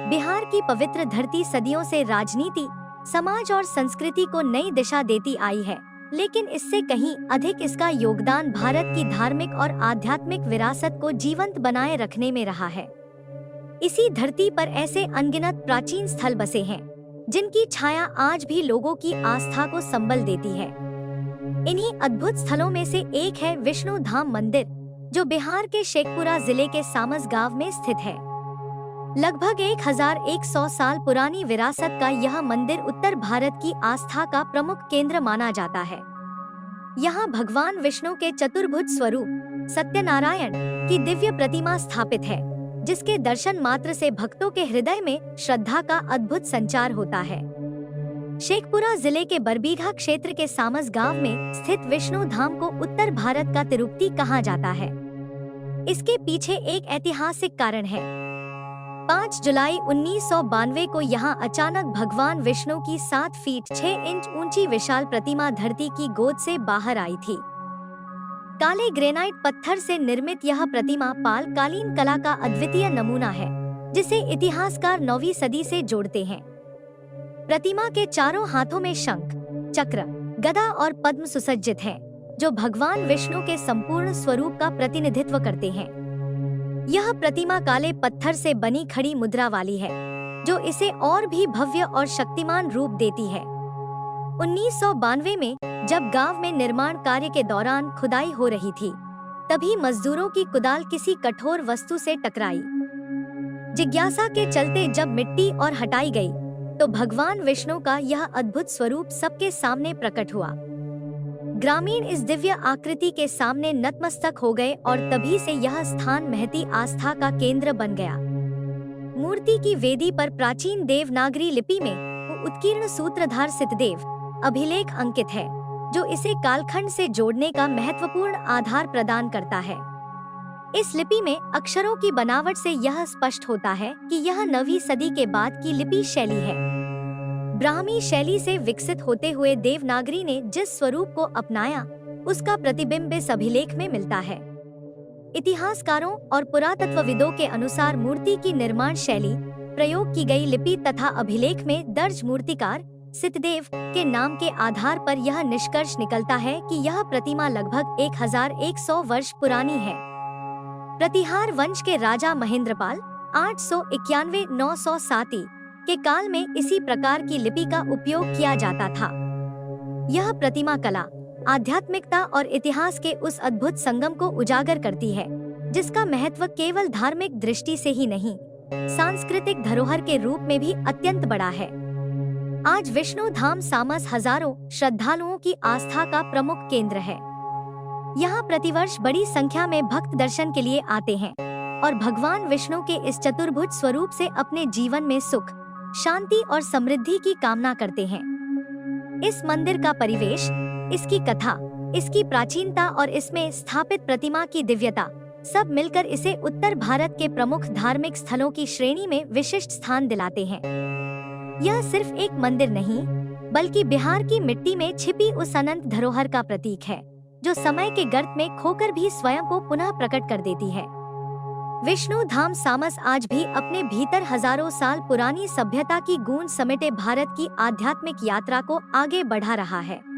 बिहार की पवित्र धरती सदियों से राजनीति, समाज और संस्कृति को नई दिशा देती आई है, लेकिन इससे कहीं अधिक इसका योगदान भारत की धार्मिक और आध्यात्मिक विरासत को जीवंत बनाए रखने में रहा है। इसी धरती पर ऐसे अनगिनत प्राचीन स्थल बसे हैं, जिनकी छाया आज भी लोगों की आस्था को संबल देती है। इन्हीं अद्भुत स्थलों में से एक है विष्णु धाम मंदिर, जो बिहार के शेखपुरा जिले के सामस गांव में स्थित है। लगभग 1100 साल पुरानी विरासत का यह मंदिर उत्तर भारत की आस्था का प्रमुख केंद्र माना जाता है। यहाँ भगवान विष्णु के चतुर्भुज स्वरूप सत्यनारायण की दिव्य प्रतिमा स्थापित है, जिसके दर्शन मात्र से भक्तों के हृदय में श्रद्धा का अद्भुत संचार होता है। शेखपुरा जिले के बरबीघा क्षेत्र के सामस गांव में स्थित विष्णु धाम को उत्तर भारत का तिरुपति कहा जाता है। इसके पीछे एक ऐतिहासिक कारण है। 5 जुलाई 1992 को यहाँ अचानक भगवान विष्णु की 7 फीट 6 इंच ऊंची विशाल प्रतिमा धरती की गोद से बाहर आई थी। काले ग्रेनाइट पत्थर से निर्मित यह प्रतिमा पाल कालीन कला का अद्वितीय नमूना है, जिसे इतिहासकार 9वीं सदी से जोड़ते हैं। प्रतिमा के चारों हाथों में शंख, चक्र, गदा और पद्म सुसज्जित हैं, जो भगवान विष्णु के संपूर्ण स्वरूप का प्रतिनिधित्व करते हैं। यह प्रतिमा काले पत्थर से बनी खड़ी मुद्रा वाली है, जो इसे और भी भव्य और शक्तिमान रूप देती है। 1992 में जब गांव में निर्माण कार्य के दौरान खुदाई हो रही थी, तभी मजदूरों की कुदाल किसी कठोर वस्तु से टकराई। जिज्ञासा के चलते जब मिट्टी और हटाई गई, तो भगवान विष्णु का यह अद्भुत स्वरूप सबके सामने प्रकट हुआ। ग्रामीण इस दिव्य आकृति के सामने नतमस्तक हो गए और तभी से यह स्थान महती आस्था का केंद्र बन गया। मूर्ति की वेदी पर प्राचीन देवनागरी लिपि में उत्कीर्ण सूत्रधार सितदेव अभिलेख अंकित है, जो इसे कालखंड से जोड़ने का महत्वपूर्ण आधार प्रदान करता है। इस लिपि में अक्षरों की बनावट से यह स्पष्ट होता है कि यह 9वीं सदी के बाद की लिपि शैली है। ब्राह्मी शैली से विकसित होते हुए देवनागरी ने जिस स्वरूप को अपनाया, उसका प्रतिबिंब इस अभिलेख में मिलता है। इतिहासकारों और पुरातत्वविदों के अनुसार मूर्ति की निर्माण शैली, प्रयोग की गई लिपि तथा अभिलेख में दर्ज मूर्तिकार सितदेव के नाम के आधार पर यह निष्कर्ष निकलता है कि यह प्रतिमा लगभग 1100 वर्ष पुरानी है। प्रतिहार वंश के राजा महेंद्रपाल 891-907 के काल में इसी प्रकार की लिपि का उपयोग किया जाता था। यह प्रतिमा कला, आध्यात्मिकता और इतिहास के उस अद्भुत संगम को उजागर करती है, जिसका महत्व केवल धार्मिक दृष्टि से ही नहीं, सांस्कृतिक धरोहर के रूप में भी अत्यंत बड़ा है। आज विष्णु धाम सामस हजारों श्रद्धालुओं की आस्था का प्रमुख केंद्र है। यहाँ प्रतिवर्ष बड़ी संख्या में भक्त दर्शन के लिए आते हैं और भगवान विष्णु के इस चतुर्भुज स्वरूप से अपने जीवन में सुख, शांति और समृद्धि की कामना करते हैं। इस मंदिर का परिवेश, इसकी कथा, इसकी प्राचीनता और इसमें स्थापित प्रतिमा की दिव्यता सब मिलकर इसे उत्तर भारत के प्रमुख धार्मिक स्थलों की श्रेणी में विशिष्ट स्थान दिलाते हैं। यह सिर्फ एक मंदिर नहीं, बल्कि बिहार की मिट्टी में छिपी उस अनंत धरोहर का प्रतीक है, जो समय के गर्त में खोकर भी स्वयं को पुनः प्रकट कर देती है। विष्णु धाम सामस आज भी अपने भीतर हजारों साल पुरानी सभ्यता की गूंज समेटे भारत की आध्यात्मिक यात्रा को आगे बढ़ा रहा है।